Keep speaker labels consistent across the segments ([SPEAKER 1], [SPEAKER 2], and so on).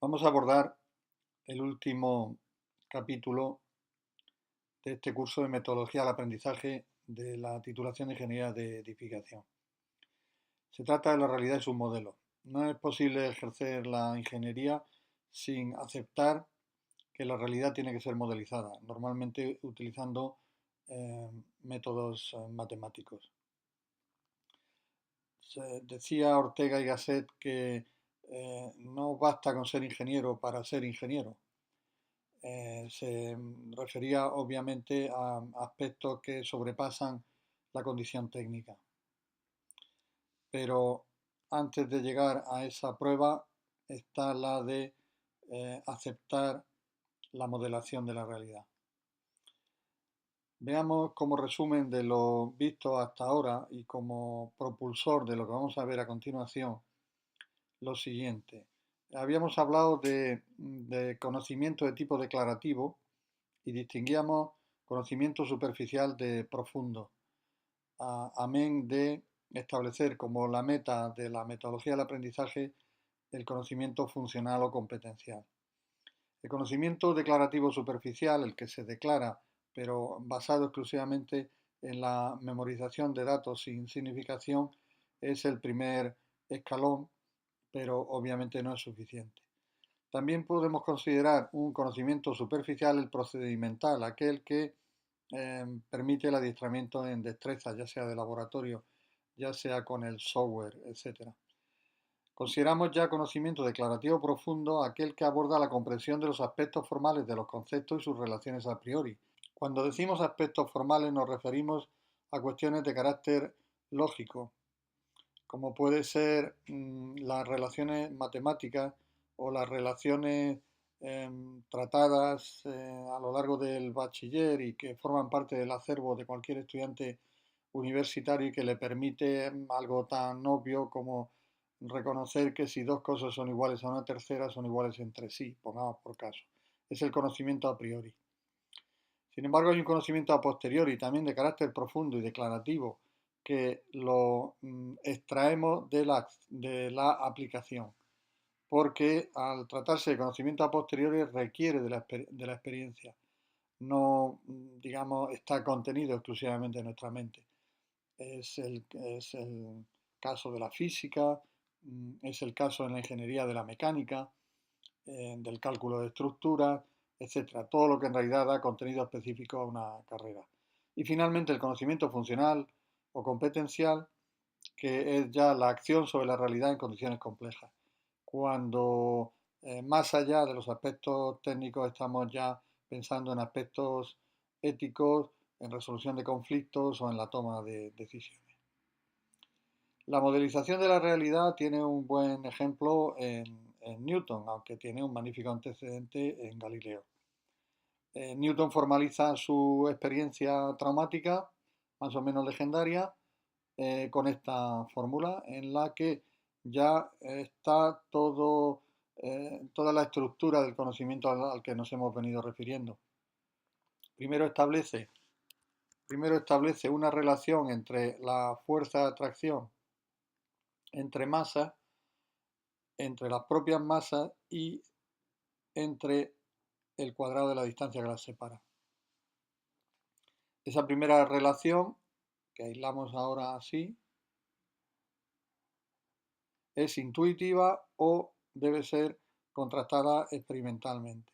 [SPEAKER 1] Vamos a abordar el último capítulo de este curso de metodología al aprendizaje de la titulación de Ingeniería de Edificación. Se trata de la realidad y sus modelos. No es posible ejercer la ingeniería sin aceptar que la realidad tiene que ser modelizada, normalmente utilizando métodos matemáticos. Decía Ortega y Gasset que no basta con ser ingeniero para ser ingeniero. Se refería obviamente a aspectos que sobrepasan la condición técnica. Pero antes de llegar a esa prueba está la de aceptar la modelación de la realidad. Veamos como resumen de lo visto hasta ahora y como propulsor de lo que vamos a ver a continuación lo siguiente. Habíamos hablado de conocimiento de tipo declarativo y distinguíamos conocimiento superficial de profundo, amén de establecer como la meta de la metodología del aprendizaje el conocimiento funcional o competencial. El conocimiento declarativo superficial, el que se declara, pero basado exclusivamente en la memorización de datos sin significación, es el primer escalón, pero obviamente no es suficiente. También podemos considerar un conocimiento superficial el procedimental, aquel que permite el adiestramiento en destrezas, ya sea de laboratorio, ya sea con el software, etc. Consideramos ya conocimiento declarativo profundo aquel que aborda la comprensión de los aspectos formales de los conceptos y sus relaciones a priori. Cuando decimos aspectos formales nos referimos a cuestiones de carácter lógico, como puede ser las relaciones matemáticas o las relaciones tratadas a lo largo del bachiller y que forman parte del acervo de cualquier estudiante universitario y que le permite algo tan obvio como reconocer que si dos cosas son iguales a una tercera son iguales entre sí, pongamos por caso. Es el conocimiento a priori. Sin embargo, hay un conocimiento a posteriori también de carácter profundo y declarativo que lo extraemos de la aplicación, porque al tratarse de conocimiento a posteriori requiere de la experiencia, no, digamos, está contenido exclusivamente en nuestra mente. Es el caso de la física, es el caso en la ingeniería de la mecánica, del cálculo de estructuras, etcétera. Todo lo que en realidad da contenido específico a una carrera. Y finalmente el conocimiento funcional o competencial, que es ya la acción sobre la realidad en condiciones complejas. Cuando más allá de los aspectos técnicos estamos ya pensando en aspectos éticos, en resolución de conflictos o en la toma de decisiones. La modelización de la realidad tiene un buen ejemplo en Newton, aunque tiene un magnífico antecedente en Galileo. Newton formaliza su experiencia traumática, más o menos legendaria, con esta fórmula en la que ya está toda la estructura del conocimiento al que nos hemos venido refiriendo. Primero establece una relación entre la fuerza de atracción entre masas, entre las propias masas y entre el cuadrado de la distancia que las separa. Esa primera relación, que aislamos ahora así, es intuitiva o debe ser contrastada experimentalmente.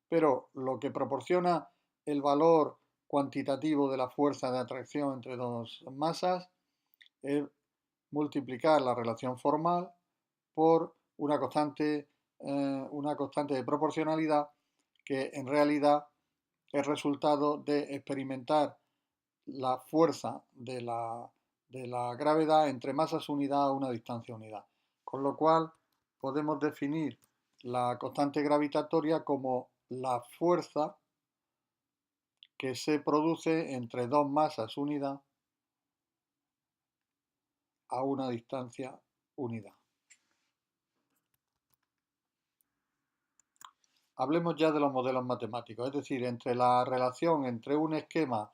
[SPEAKER 1] Pero lo que proporciona el valor cuantitativo de la fuerza de atracción entre dos masas es multiplicar la relación formal por una constante de proporcionalidad que en realidad es resultado de experimentar la fuerza de la gravedad entre masas unidad a una distancia unidad. Con lo cual podemos definir la constante gravitatoria como la fuerza que se produce entre dos masas unidad a una distancia unidad. Hablemos ya de los modelos matemáticos, es decir, entre la relación entre un esquema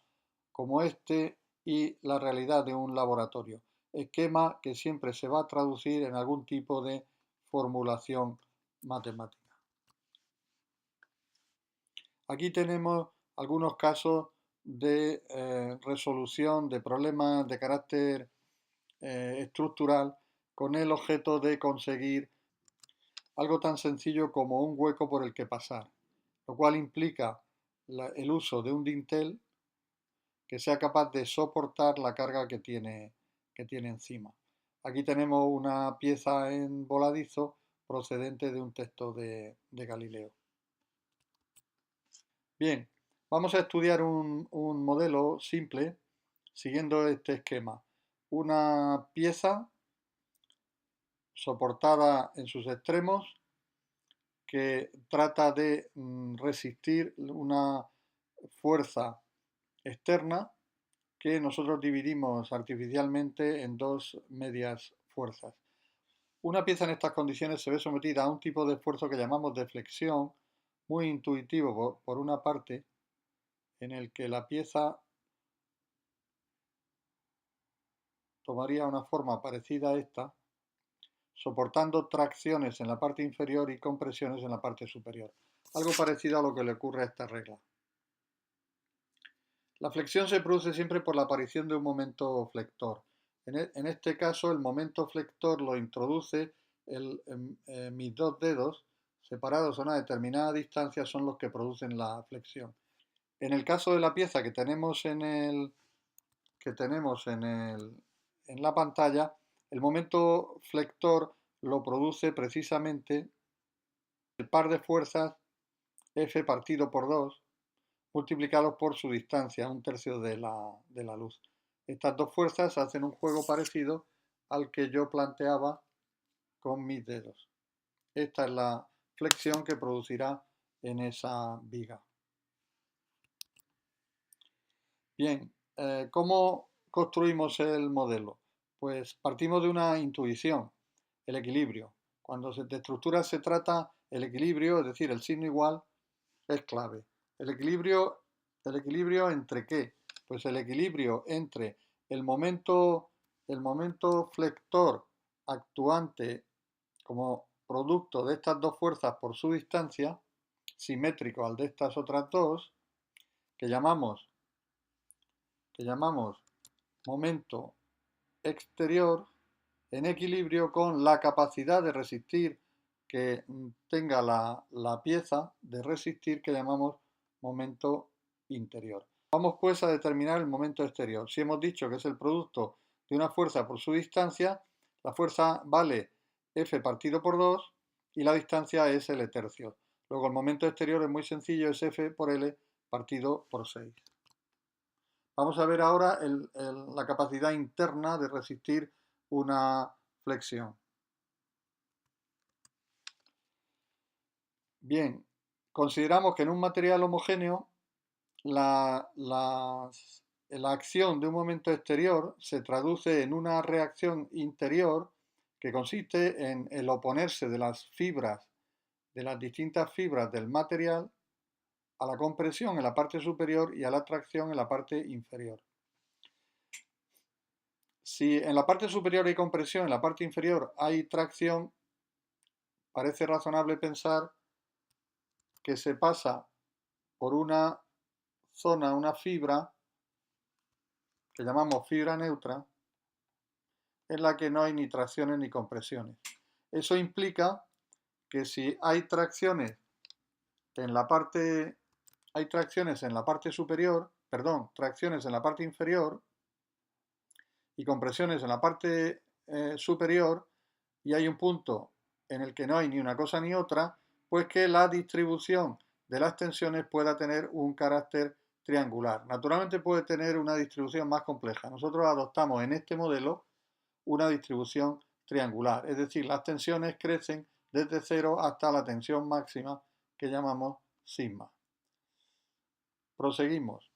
[SPEAKER 1] como este y la realidad de un laboratorio. Esquema que siempre se va a traducir en algún tipo de formulación matemática. Aquí tenemos algunos casos de resolución de problemas de carácter estructural con el objeto de conseguir algo tan sencillo como un hueco por el que pasar, lo cual implica el uso de un dintel que sea capaz de soportar la carga que tiene encima. Aquí tenemos una pieza en voladizo procedente de un texto de Galileo. Bien, vamos a estudiar un modelo simple siguiendo este esquema. Una pieza soportada en sus extremos que trata de resistir una fuerza externa que nosotros dividimos artificialmente en dos medias fuerzas. Una pieza en estas condiciones se ve sometida a un tipo de esfuerzo que llamamos de flexión, muy intuitivo por una parte, en el que la pieza tomaría una forma parecida a esta, soportando tracciones en la parte inferior y compresiones en la parte superior. Algo parecido a lo que le ocurre a esta regla. La flexión se produce siempre por la aparición de un momento flector. En este caso, el momento flector lo introduce mis dos dedos separados a una determinada distancia son los que producen la flexión. En el caso de la pieza que tenemos en la pantalla, el momento flector lo produce precisamente el par de fuerzas F partido por 2 multiplicados por su distancia, un tercio de la luz. Estas dos fuerzas hacen un juego parecido al que yo planteaba con mis dedos. Esta es la flexión que producirá en esa viga. Bien, ¿cómo construimos el modelo? Pues partimos de una intuición, el equilibrio. Cuando de estructuras se trata, el equilibrio, es decir, el signo igual, es clave. ¿El equilibrio entre qué? Pues el equilibrio entre el momento flector actuante como producto de estas dos fuerzas por su distancia, simétrico al de estas otras dos, que llamamos, que llamamos momento exterior, en equilibrio con la capacidad de resistir que tenga la pieza de resistir que llamamos momento interior. Vamos pues a determinar el momento exterior. Si hemos dicho que es el producto de una fuerza por su distancia, la fuerza vale F partido por 2 y la distancia es L tercios. Luego el momento exterior es muy sencillo, es F por L partido por 6. Vamos a ver ahora la capacidad interna de resistir una flexión. Bien, consideramos que en un material homogéneo la acción de un momento exterior se traduce en una reacción interior que consiste en el oponerse de las fibras, de las distintas fibras del material a la compresión en la parte superior y a la tracción en la parte inferior. Si en la parte superior hay compresión, en la parte inferior hay tracción, parece razonable pensar que se pasa por una zona, una fibra, que llamamos fibra neutra, en la que no hay ni tracciones ni compresiones. Eso implica que si hay tracciones en la parte, hay tracciones en la parte superior, perdón, tracciones en la parte inferior y compresiones en la parte superior, y hay un punto en el que no hay ni una cosa ni otra, pues que la distribución de las tensiones pueda tener un carácter triangular. Naturalmente puede tener una distribución más compleja. Nosotros adoptamos en este modelo una distribución triangular, es decir, las tensiones crecen desde 0 hasta la tensión máxima que llamamos sigma. Proseguimos.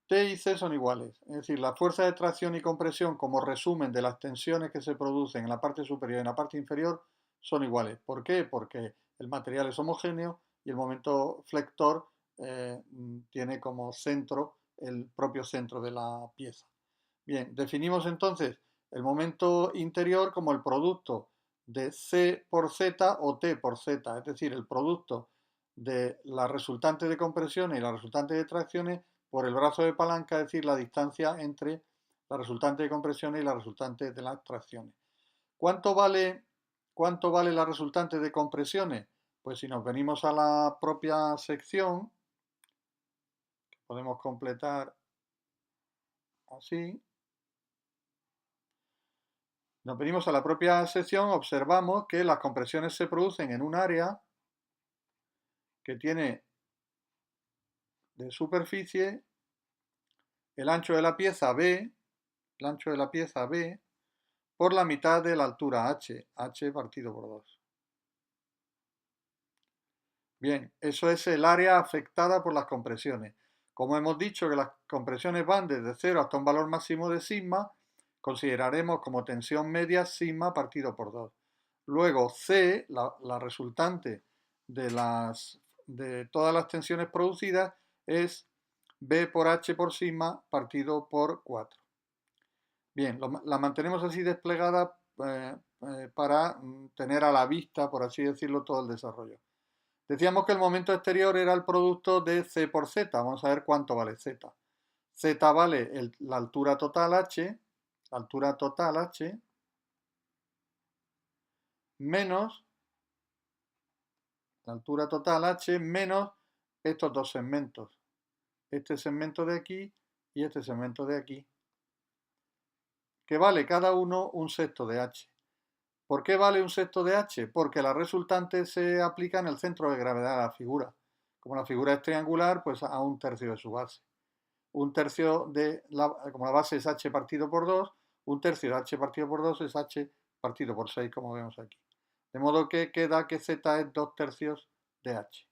[SPEAKER 1] T y C son iguales, es decir, la fuerza de tracción y compresión como resumen de las tensiones que se producen en la parte superior y en la parte inferior son iguales. ¿Por qué? Porque el material es homogéneo y el momento flector tiene como centro el propio centro de la pieza. Bien, definimos entonces el momento interior como el producto de C por Z o T por Z, es decir, el producto de la resultante de compresiones y la resultante de tracciones por el brazo de palanca, es decir, la distancia entre la resultante de compresiones y la resultante de las tracciones. ¿Cuánto vale, cuánto vale la resultante de compresiones? Pues si nos venimos a la propia sección, podemos completar así. Nos venimos a la propia sección, observamos que las compresiones se producen en un área que tiene de superficie el ancho de la pieza B, el ancho de la pieza B, por la mitad de la altura h partido por 2. Bien, eso es el área afectada por las compresiones. Como hemos dicho que las compresiones van desde 0 hasta un valor máximo de sigma, consideraremos como tensión media sigma partido por 2. Luego C, la resultante de todas las tensiones producidas, es B por H por sigma partido por 4. Bien, la mantenemos así desplegada para tener a la vista, por así decirlo, todo el desarrollo. Decíamos que el momento exterior era el producto de C por Z. Vamos a ver cuánto vale Z. Z vale la altura total H, menos la altura total H menos estos dos segmentos. Este segmento de aquí y este segmento de aquí. Que vale cada uno un sexto de H. ¿Por qué vale un sexto de H? Porque la resultante se aplica en el centro de gravedad de la figura. Como la figura es triangular, pues a un tercio de su base. Un tercio como la base es H partido por 2, un tercio de H partido por 2 es H partido por 6, como vemos aquí. De modo que queda que Z es 2 tercios de H.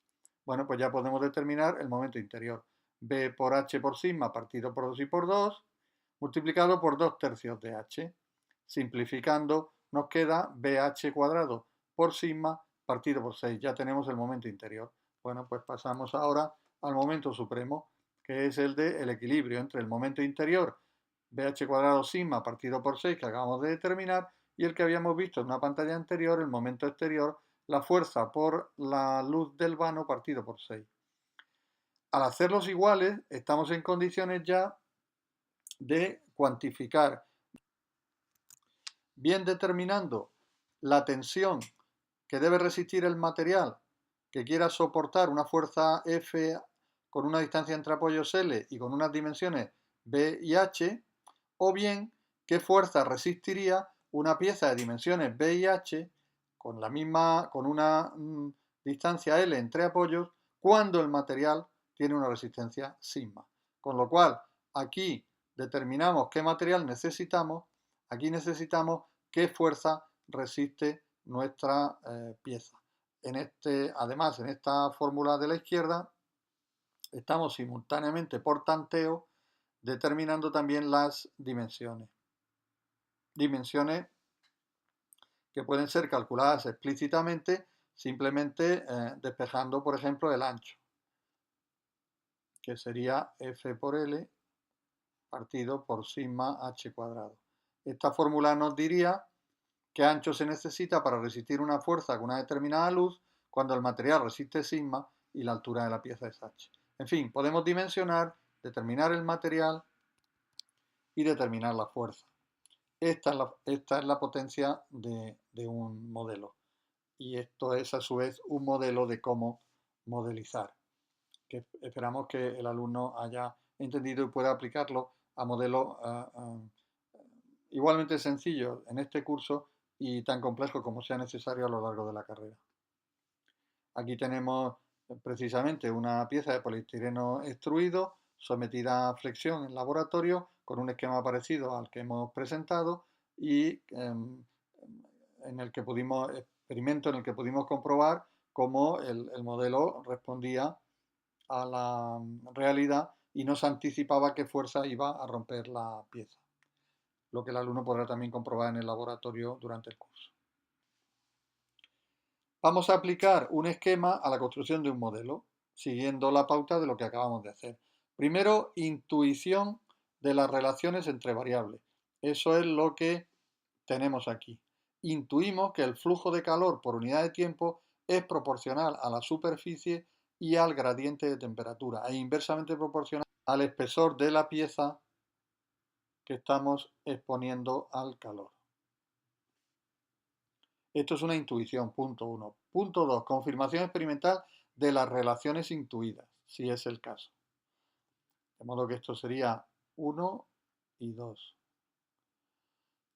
[SPEAKER 1] Bueno, pues ya podemos determinar el momento interior. B por H por sigma partido por 2 y por 2, multiplicado por 2 tercios de H. Simplificando, nos queda BH cuadrado por sigma partido por 6. Ya tenemos el momento interior. Bueno, pues pasamos ahora al momento supremo, que es el del equilibrio entre el momento interior, BH cuadrado sigma partido por 6, que acabamos de determinar, y el que habíamos visto en una pantalla anterior, el momento exterior, la fuerza por la luz del vano partido por 6. Al hacerlos iguales, estamos en condiciones ya de cuantificar, bien determinando la tensión que debe resistir el material que quiera soportar una fuerza F con una distancia entre apoyos L y con unas dimensiones B y H, o bien qué fuerza resistiría una pieza de dimensiones B y H con una distancia L entre apoyos cuando el material tiene una resistencia sigma. Con lo cual, aquí determinamos qué material necesitamos, aquí necesitamos qué fuerza resiste nuestra pieza. Además, en esta fórmula de la izquierda, estamos simultáneamente por tanteo determinando también las dimensiones. Dimensiones que pueden ser calculadas explícitamente simplemente despejando, por ejemplo, el ancho, que sería F por L partido por sigma H cuadrado. Esta fórmula nos diría qué ancho se necesita para resistir una fuerza con una determinada luz cuando el material resiste sigma y la altura de la pieza es H. En fin, podemos dimensionar, determinar el material y determinar la fuerza. Esta es la potencia de un modelo. Y esto es a su vez un modelo de cómo modelizar, que esperamos que el alumno haya entendido y pueda aplicarlo a modelos igualmente sencillos en este curso y tan complejos como sea necesario a lo largo de la carrera. Aquí tenemos precisamente una pieza de poliestireno extruido sometida a flexión en laboratorio con un esquema parecido al que hemos presentado y en el que experimento en el que pudimos comprobar cómo el modelo respondía a la realidad y nos anticipaba qué fuerza iba a romper la pieza, lo que el alumno podrá también comprobar en el laboratorio durante el curso. Vamos a aplicar un esquema a la construcción de un modelo, siguiendo la pauta de lo que acabamos de hacer. Primero, intuición de las relaciones entre variables. Eso es lo que tenemos aquí. Intuimos que el flujo de calor por unidad de tiempo es proporcional a la superficie y al gradiente de temperatura e inversamente proporcional al espesor de la pieza que estamos exponiendo al calor. Esto es una intuición, punto 1. Punto 2. Confirmación experimental de las relaciones intuidas, si es el caso. De modo que esto sería 1 y 2.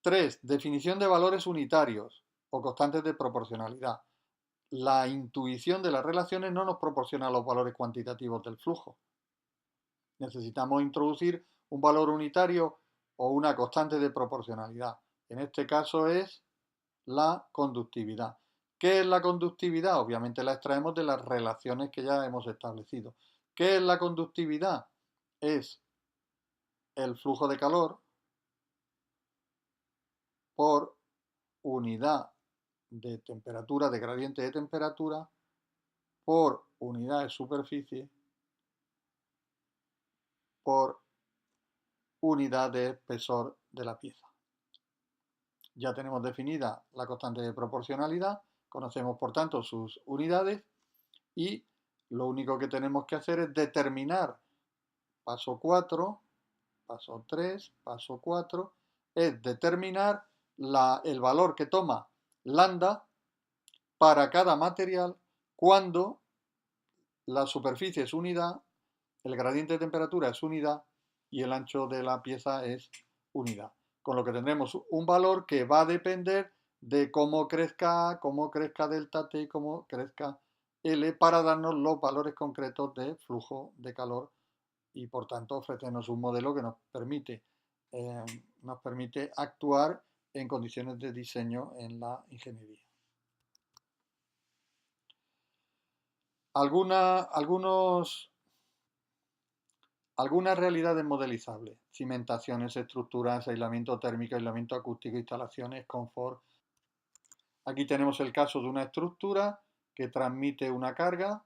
[SPEAKER 1] 3. Definición de valores unitarios o constantes de proporcionalidad. La intuición de las relaciones no nos proporciona los valores cuantitativos del flujo. Necesitamos introducir un valor unitario o una constante de proporcionalidad. En este caso es la conductividad. ¿Qué es la conductividad? Obviamente la extraemos de las relaciones que ya hemos establecido. ¿Qué es la conductividad? Es el flujo de calor por unidad de temperatura, de gradiente de temperatura, por unidad de superficie, por unidad de espesor de la pieza. Ya tenemos definida la constante de proporcionalidad, conocemos por tanto sus unidades y lo único que tenemos que hacer es determinar, paso 4, paso 3, paso 4, es determinar el valor que toma lambda para cada material cuando la superficie es unidad, el gradiente de temperatura es unidad y el ancho de la pieza es unidad. Con lo que tendremos un valor que va a depender de cómo crezca delta T y cómo crezca L para darnos los valores concretos de flujo de calor y por tanto ofrecernos un modelo que nos permite actuar en condiciones de diseño en la ingeniería. Algunas realidades modelizables: cimentaciones, estructuras, aislamiento térmico, aislamiento acústico, instalaciones, confort. Aquí tenemos el caso de una estructura que transmite una carga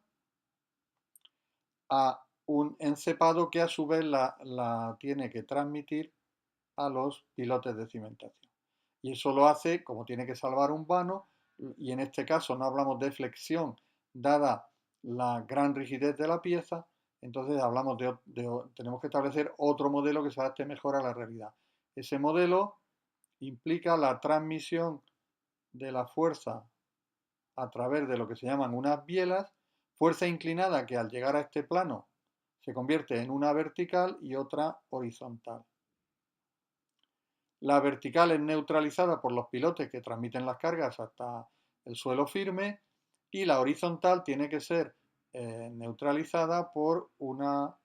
[SPEAKER 1] a un encepado que a su vez la tiene que transmitir a los pilotes de cimentación. Y eso lo hace como tiene que salvar un vano, y en este caso no hablamos de flexión dada la gran rigidez de la pieza, entonces tenemos que establecer otro modelo que se adapte mejor a la realidad. Ese modelo implica la transmisión de la fuerza a través de lo que se llaman unas bielas, fuerza inclinada que al llegar a este plano se convierte en una vertical y otra horizontal. La vertical es neutralizada por los pilotes que transmiten las cargas hasta el suelo firme y la horizontal tiene que ser neutralizada por una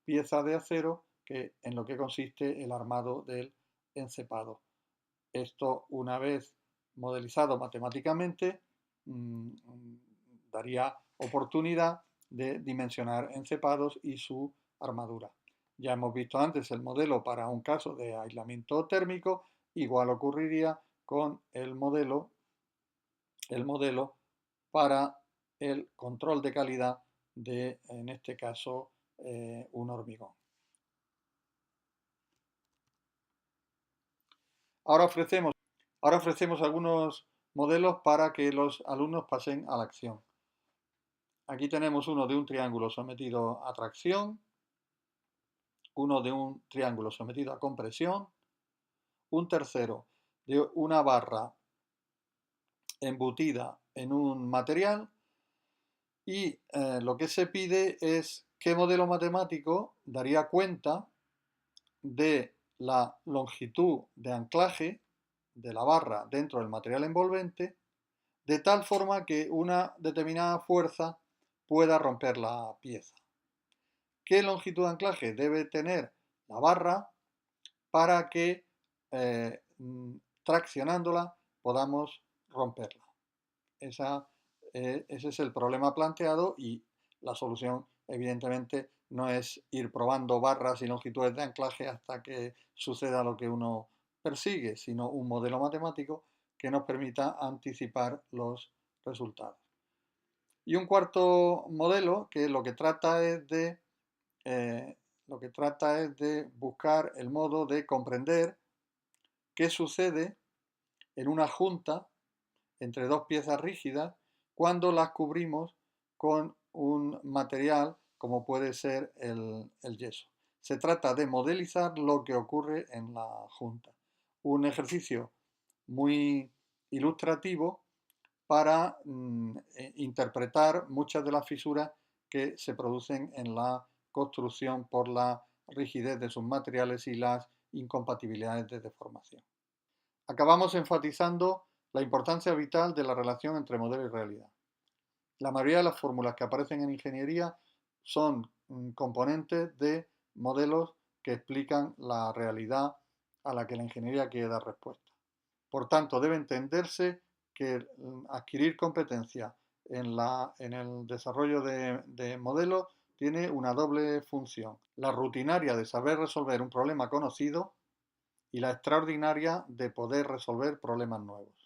[SPEAKER 1] pieza de acero en lo que consiste el armado del encepado. Esto, una vez modelizado matemáticamente, daría oportunidad de dimensionar encepados y su armadura. Ya hemos visto antes el modelo para un caso de aislamiento térmico, igual ocurriría con el modelo para el control de calidad de, en este caso, un hormigón. Ahora ofrecemos algunos modelos para que los alumnos pasen a la acción. Aquí tenemos uno de un triángulo sometido a tracción, uno de un triángulo sometido a compresión, un tercero de una barra embutida en un material y lo que se pide es qué modelo matemático daría cuenta de la longitud de anclaje de la barra dentro del material envolvente de tal forma que una determinada fuerza pueda romper la pieza. ¿Qué longitud de anclaje debe tener la barra para que traccionándola podamos romperla? Ese es el problema planteado y la solución evidentemente no es ir probando barras y longitudes de anclaje hasta que suceda lo que uno persigue, sino un modelo matemático que nos permita anticipar los resultados. Y un cuarto modelo que lo que trata es de buscar el modo de comprender qué sucede en una junta entre dos piezas rígidas cuando las cubrimos con un material como puede ser el yeso. Se trata de modelizar lo que ocurre en la junta. Un ejercicio muy ilustrativo para interpretar muchas de las fisuras que se producen en la construcción por la rigidez de sus materiales y las incompatibilidades de deformación. Acabamos enfatizando la importancia vital de la relación entre modelo y realidad. La mayoría de las fórmulas que aparecen en ingeniería son componentes de modelos que explican la realidad a la que la ingeniería quiere dar respuesta. Por tanto, debe entenderse que adquirir competencia en el desarrollo de modelos tiene una doble función. La rutinaria de saber resolver un problema conocido y la extraordinaria de poder resolver problemas nuevos.